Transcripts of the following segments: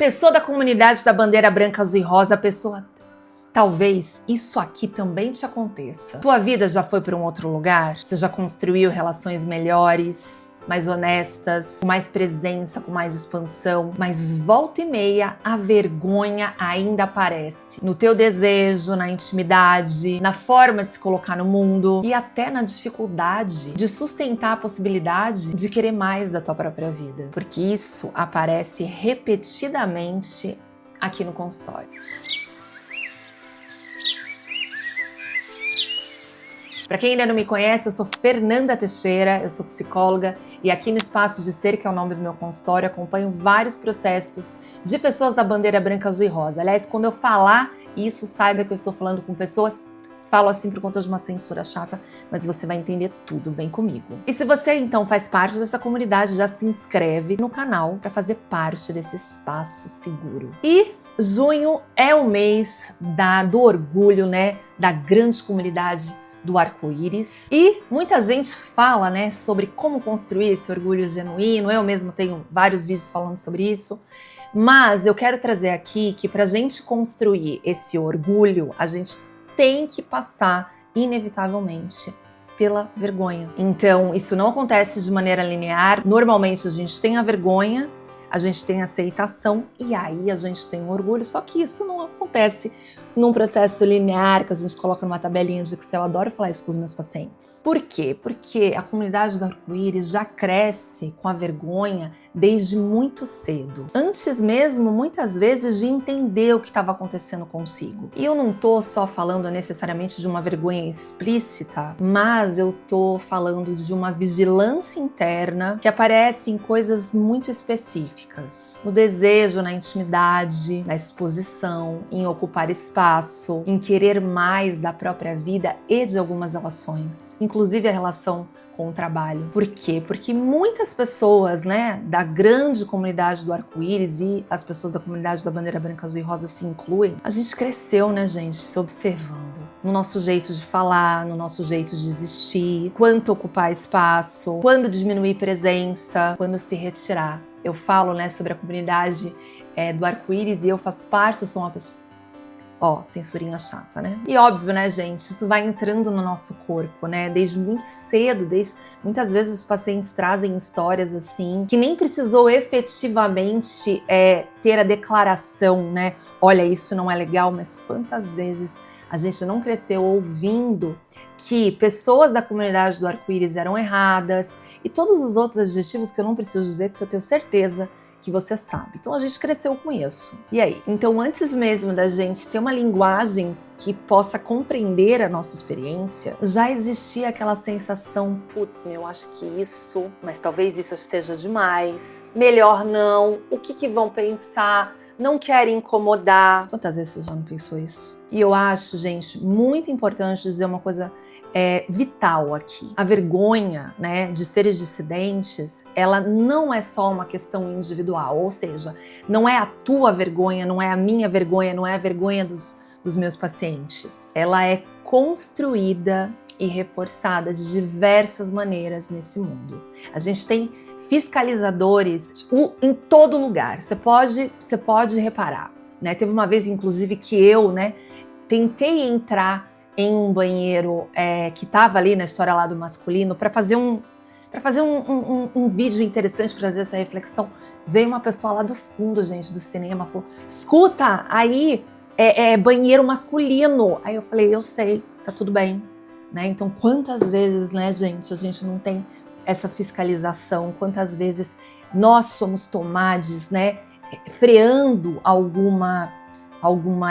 Pessoa da comunidade da bandeira branca, azul e rosa, pessoa trans. Talvez isso aqui também te aconteça. Tua vida já foi para um outro lugar? Você já construiu relações melhores, mais honestas, com mais presença, com mais expansão, mas volta e meia a vergonha ainda aparece no teu desejo, na intimidade, na forma de se colocar no mundo e até na dificuldade de sustentar a possibilidade de querer mais da tua própria vida, porque isso aparece repetidamente aqui no consultório. Para quem ainda não me conhece, eu sou Fernanda Teixeira, eu sou psicóloga e aqui no Espaço de Ser, que é o nome do meu consultório, acompanho vários processos de pessoas da bandeira branca, azul e rosa. Aliás, quando eu falar isso, saiba que eu estou falando com pessoas, falo assim por conta de uma censura chata, mas você vai entender tudo, vem comigo. E se você então faz parte dessa comunidade, já se inscreve no canal para fazer parte desse espaço seguro. E junho é o mês do orgulho, né, da grande comunidade do arco-íris. E muita gente fala, né, sobre como construir esse orgulho genuíno. Eu mesmo tenho vários vídeos falando sobre isso. Mas eu quero trazer aqui que para a gente construir esse orgulho, a gente tem que passar, inevitavelmente, pela vergonha. Então, isso não acontece de maneira linear. Normalmente a gente tem a vergonha, a gente tem a aceitação e aí a gente tem o orgulho. Só que isso não acontece num processo linear que a gente coloca numa tabelinha de Excel. Eu adoro falar isso com os meus pacientes. Por quê? Porque a comunidade do arco-íris já cresce com a vergonha desde muito cedo. Antes mesmo, muitas vezes, de entender o que estava acontecendo consigo. E eu não tô só falando necessariamente de uma vergonha explícita, mas eu tô falando de uma vigilância interna que aparece em coisas muito específicas. No desejo, na intimidade, na exposição, em ocupar espaço, em querer mais da própria vida e de algumas relações, inclusive a relação com o trabalho. Por quê? Porque muitas pessoas, né, da grande comunidade do arco-íris e as pessoas da comunidade da bandeira branca, azul e rosa se incluem, a gente cresceu, né, gente, se observando. No nosso jeito de falar, no nosso jeito de existir, quanto ocupar espaço, quando diminuir presença, quando se retirar. Eu falo, né, sobre a comunidade do arco-íris e eu faço parte, eu sou uma pessoa... Ó, censurinha chata, né? E óbvio, né, gente, isso vai entrando no nosso corpo, né? Desde muito cedo, muitas vezes os pacientes trazem histórias assim, que nem precisou efetivamente ter a declaração, né? Olha, isso não é legal, mas quantas vezes a gente não cresceu ouvindo que pessoas da comunidade do arco-íris eram erradas e todos os outros adjetivos que eu não preciso dizer, porque eu tenho certeza que você sabe. Então a gente cresceu com isso. E aí? Então antes mesmo da gente ter uma linguagem que possa compreender a nossa experiência, já existia aquela sensação, putz, eu acho que isso, mas talvez isso seja demais, melhor não, o que vão pensar, não quero incomodar. Quantas vezes você já não pensou isso? E eu acho, gente, muito importante dizer uma coisa vital aqui. A vergonha, né, de seres dissidentes, ela não é só uma questão individual, ou seja, não é a tua vergonha, não é a minha vergonha, não é a vergonha dos meus pacientes. Ela é construída e reforçada de diversas maneiras nesse mundo. A gente tem fiscalizadores em todo lugar. Você pode reparar, né? Teve uma vez, inclusive, que eu, né, tentei entrar em um banheiro que estava ali na história lá do masculino para fazer um vídeo interessante, para trazer essa reflexão. Veio uma pessoa lá do fundo, gente, do cinema, falou, escuta, aí é banheiro masculino. Aí eu falei, eu sei, tá tudo bem, né? Então quantas vezes, né, gente, a gente não tem essa fiscalização, quantas vezes nós somos tomados, né, freando alguma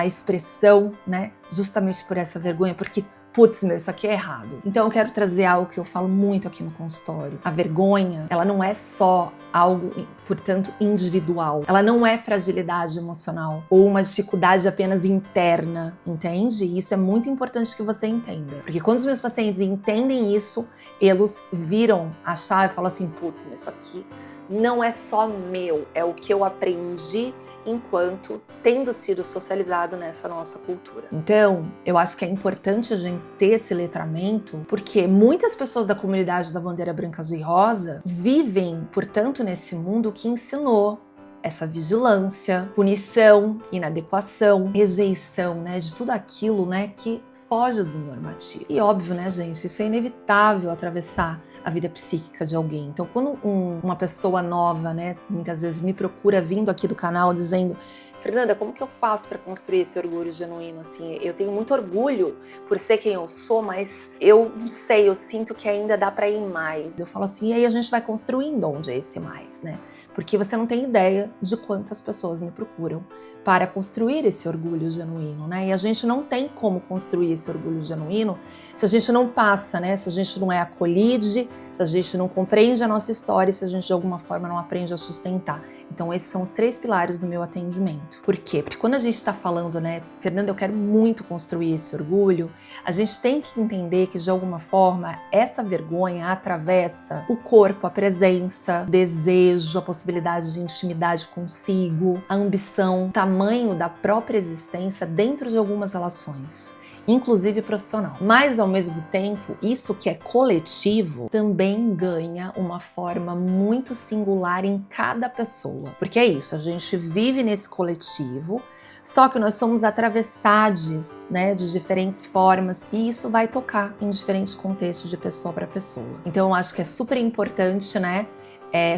expressão, né, justamente por essa vergonha, porque, putz, isso aqui é errado. Então eu quero trazer algo que eu falo muito aqui no consultório. A vergonha, ela não é só algo, portanto, individual. Ela não é fragilidade emocional ou uma dificuldade apenas interna, entende? E isso é muito importante que você entenda. Porque quando os meus pacientes entendem isso, eles viram a chave e falam assim, putz, isso aqui não é só meu, é o que eu aprendi enquanto tendo sido socializado nessa nossa cultura. Então, eu acho que é importante a gente ter esse letramento, porque muitas pessoas da comunidade da bandeira branca, azul e rosa vivem, portanto, nesse mundo que ensinou essa vigilância, punição, inadequação, rejeição, né, de tudo aquilo, né, que foge do normativo. E óbvio, né, gente, isso é inevitável atravessar a vida psíquica de alguém. Então, quando uma pessoa nova, né, muitas vezes me procura vindo aqui do canal dizendo: Fernanda, como que eu faço para construir esse orgulho genuíno? Assim, eu tenho muito orgulho por ser quem eu sou, mas eu não sei, eu sinto que ainda dá para ir mais. Eu falo assim, e aí a gente vai construindo onde é esse mais, né? Porque você não tem ideia de quantas pessoas me procuram para construir esse orgulho genuíno, né? E a gente não tem como construir esse orgulho genuíno se a gente não passa, né? Se a gente não é acolhido, se a gente não compreende a nossa história, se a gente de alguma forma não aprende a sustentar. Então esses são os 3 pilares do meu atendimento. Por quê? Porque quando a gente está falando, né, Fernanda, eu quero muito construir esse orgulho, a gente tem que entender que de alguma forma essa vergonha atravessa o corpo, a presença, o desejo, a possibilidade de intimidade consigo, a ambição, o tamanho da própria existência dentro de algumas relações, inclusive profissional. Mas, ao mesmo tempo, isso que é coletivo também ganha uma forma muito singular em cada pessoa. Porque é isso, a gente vive nesse coletivo, só que nós somos atravessados, né, de diferentes formas e isso vai tocar em diferentes contextos de pessoa para pessoa. Então, eu acho que é super importante, né,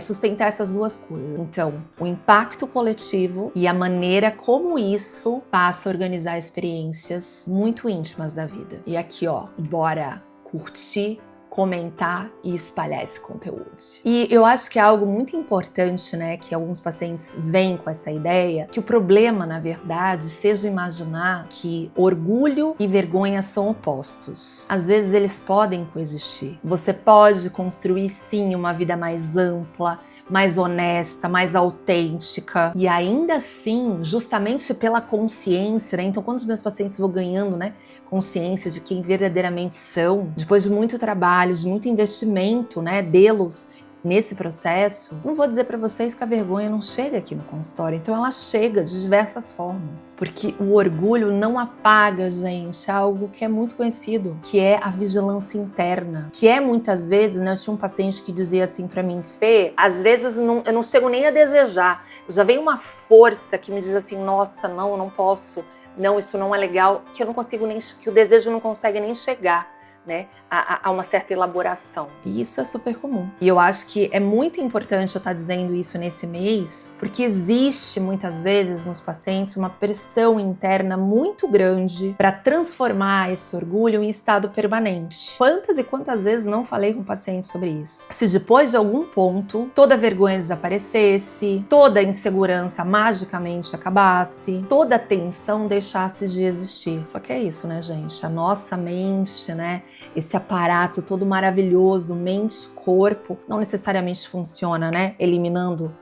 sustentar essas duas coisas. Então, o impacto coletivo e a maneira como isso passa a organizar experiências muito íntimas da vida. E aqui, ó, bora curtir, comentar e espalhar esse conteúdo. E eu acho que é algo muito importante, né, que alguns pacientes vêm com essa ideia, que o problema, na verdade, seja imaginar que orgulho e vergonha são opostos. Às vezes eles podem coexistir. Você pode construir, sim, uma vida mais ampla, mais honesta, mais autêntica. E ainda assim, justamente pela consciência, né? Então, quando os meus pacientes vão ganhando, né, consciência de quem verdadeiramente são, depois de muito trabalho, de muito investimento, né, deles nesse processo, não vou dizer para vocês que a vergonha não chega aqui no consultório. Então ela chega de diversas formas. Porque o orgulho não apaga, gente, algo que é muito conhecido, que é a vigilância interna. Que é muitas vezes, né, eu tinha um paciente que dizia assim para mim, Fê, às vezes eu não chego nem a desejar. Já vem uma força que me diz assim, nossa, não, eu não posso. Não, isso não é legal, que eu não consigo nem, que o desejo não consegue nem chegar, né, a uma certa elaboração. E isso é super comum. E eu acho que é muito importante eu estar dizendo isso nesse mês, porque existe muitas vezes nos pacientes uma pressão interna muito grande para transformar esse orgulho em estado permanente. Quantas e quantas vezes não falei com pacientes sobre isso? Se depois de algum ponto toda a vergonha desaparecesse, toda a insegurança magicamente acabasse, toda a tensão deixasse de existir. Só que é isso, né, gente? A nossa mente, né, esse aparato todo maravilhoso, mente, corpo, não necessariamente funciona, né? Eliminando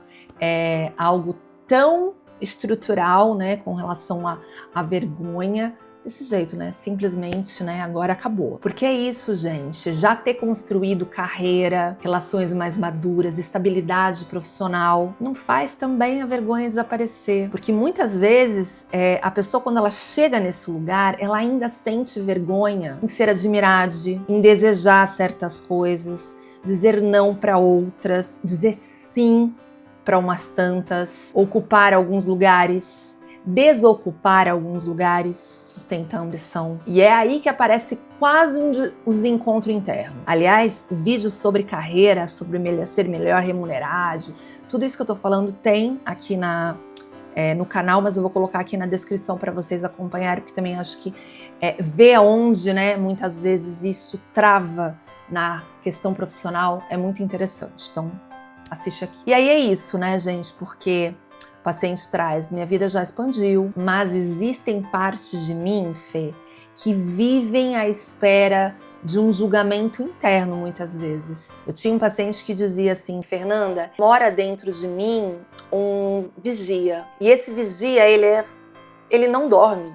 algo tão estrutural, né, com relação à vergonha, desse jeito, né? Simplesmente, né? Agora acabou. Porque é isso, gente. Já ter construído carreira, relações mais maduras, estabilidade profissional, não faz também a vergonha desaparecer. Porque muitas vezes a pessoa, quando ela chega nesse lugar, ela ainda sente vergonha em ser admirada, em desejar certas coisas, dizer não para outras, dizer sim para umas tantas, ocupar alguns lugares, desocupar alguns lugares, sustenta a ambição. E é aí que aparece quase um desencontro interno. Aliás, vídeos sobre carreira, sobre ser melhor remunerado, tudo isso que eu tô falando tem aqui no canal, mas eu vou colocar aqui na descrição para vocês acompanharem, porque também acho que ver aonde, né, muitas vezes isso trava na questão profissional é muito interessante. Então, assiste aqui. E aí é isso, né, gente, porque o paciente traz, minha vida já expandiu, mas existem partes de mim, Fê, que vivem à espera de um julgamento interno muitas vezes. Eu tinha um paciente que dizia assim, Fernanda, mora dentro de mim um vigia. E esse vigia, ele não dorme,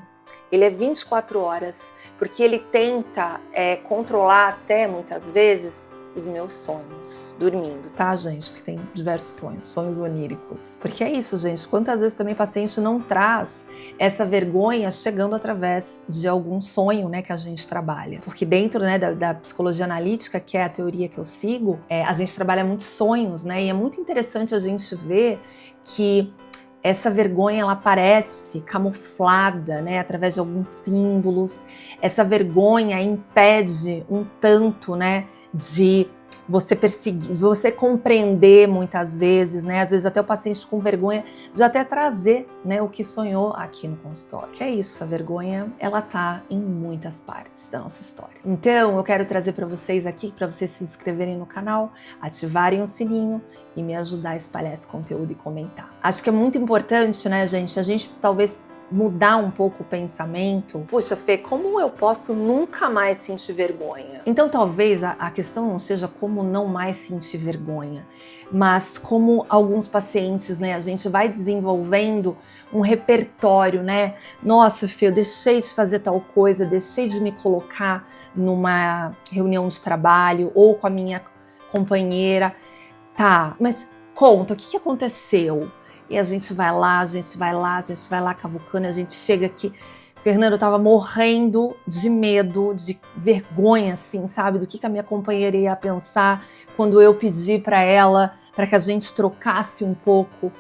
ele é 24 horas, porque ele tenta controlar até muitas vezes os meus sonhos, dormindo, tá, gente? Porque tem diversos sonhos oníricos. Porque é isso, gente, quantas vezes também o paciente não traz essa vergonha chegando através de algum sonho, né, que a gente trabalha. Porque dentro, né, da psicologia analítica, que é a teoria que eu sigo, a gente trabalha muitos sonhos, né, e é muito interessante a gente ver que essa vergonha ela aparece camuflada, né, através de alguns símbolos. Essa vergonha impede um tanto, né, de você perseguir, você compreender muitas vezes, né? Às vezes até o paciente com vergonha de até trazer, né, o que sonhou aqui no consultório. Que é isso, a vergonha, ela tá em muitas partes da nossa história. Então, eu quero trazer para vocês aqui, para vocês se inscreverem no canal, ativarem o sininho e me ajudar a espalhar esse conteúdo e comentar. Acho que é muito importante, né, gente, a gente talvez mudar um pouco o pensamento. Poxa, Fê, como eu posso nunca mais sentir vergonha? Então talvez a questão não seja como não mais sentir vergonha, mas como alguns pacientes, né, a gente vai desenvolvendo um repertório, né? Nossa, Fê, eu deixei de fazer tal coisa, deixei de me colocar numa reunião de trabalho ou com a minha companheira. Tá, mas conta, o que aconteceu? E a gente vai lá, a gente vai lá, a gente vai lá cavucando, a gente chega aqui. Fernando, eu tava morrendo de medo, de vergonha, assim, sabe? Do que a minha companheira ia pensar quando eu pedi para ela, para que a gente trocasse um pouco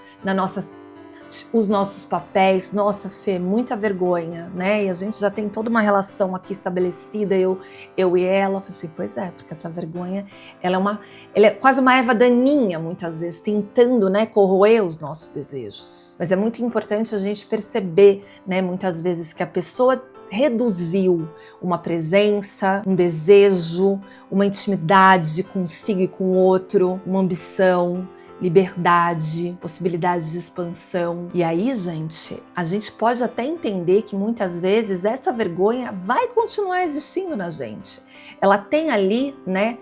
os nossos papéis. Nossa, Fê, muita vergonha, né? E a gente já tem toda uma relação aqui estabelecida, eu e ela. Eu falei assim, pois é, porque essa vergonha, ela é quase uma erva daninha, muitas vezes, tentando, né, corroer os nossos desejos. Mas é muito importante a gente perceber, né, muitas vezes que a pessoa reduziu uma presença, um desejo, uma intimidade consigo e com o outro, uma ambição, liberdade, possibilidade de expansão. E aí, gente, a gente pode até entender que muitas vezes essa vergonha vai continuar existindo na gente. Ela tem ali, né,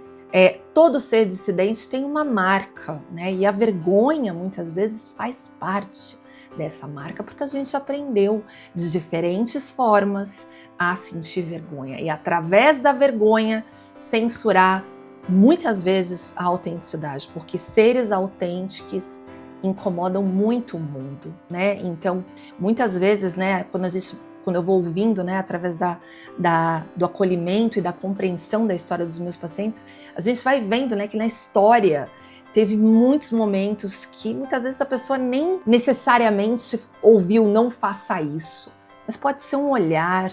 todo ser dissidente tem uma marca, né, e a vergonha muitas vezes faz parte dessa marca, porque a gente aprendeu de diferentes formas a sentir vergonha e através da vergonha censurar muitas vezes a autenticidade, porque seres autênticos incomodam muito o mundo, né? Então, muitas vezes, né, quando eu vou ouvindo, né, através do acolhimento e da compreensão da história dos meus pacientes, a gente vai vendo, né, que na história teve muitos momentos que muitas vezes a pessoa nem necessariamente ouviu não faça isso, mas pode ser um olhar,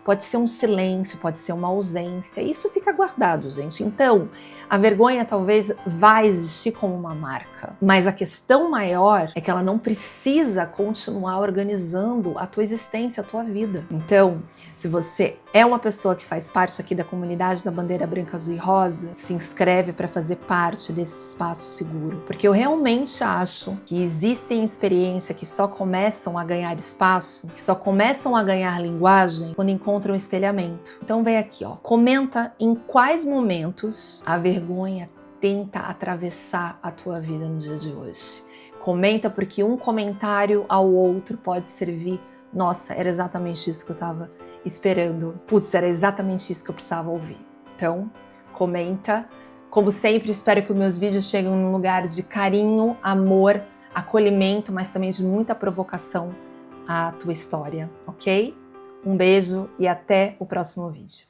pode ser um silêncio, pode ser uma ausência. Isso fica guardado, gente. Então, a vergonha talvez vai existir como uma marca, mas a questão maior é que ela não precisa continuar organizando a tua existência, a tua vida. Então, se você é uma pessoa que faz parte aqui da comunidade da Bandeira Branca, Azul e Rosa, se inscreve para fazer parte desse espaço seguro, porque eu realmente acho que existem experiências que só começam a ganhar espaço, que só começam a ganhar linguagem quando encontram espelhamento. Então vem aqui, ó, comenta em quais momentos a vergonha tenta atravessar a tua vida no dia de hoje. Comenta, porque um comentário ao outro pode servir. Nossa, era exatamente isso que eu estava esperando. Putz, era exatamente isso que eu precisava ouvir. Então, comenta. Como sempre, espero que os meus vídeos cheguem num lugar de carinho, amor, acolhimento, mas também de muita provocação à tua história, ok? Um beijo e até o próximo vídeo.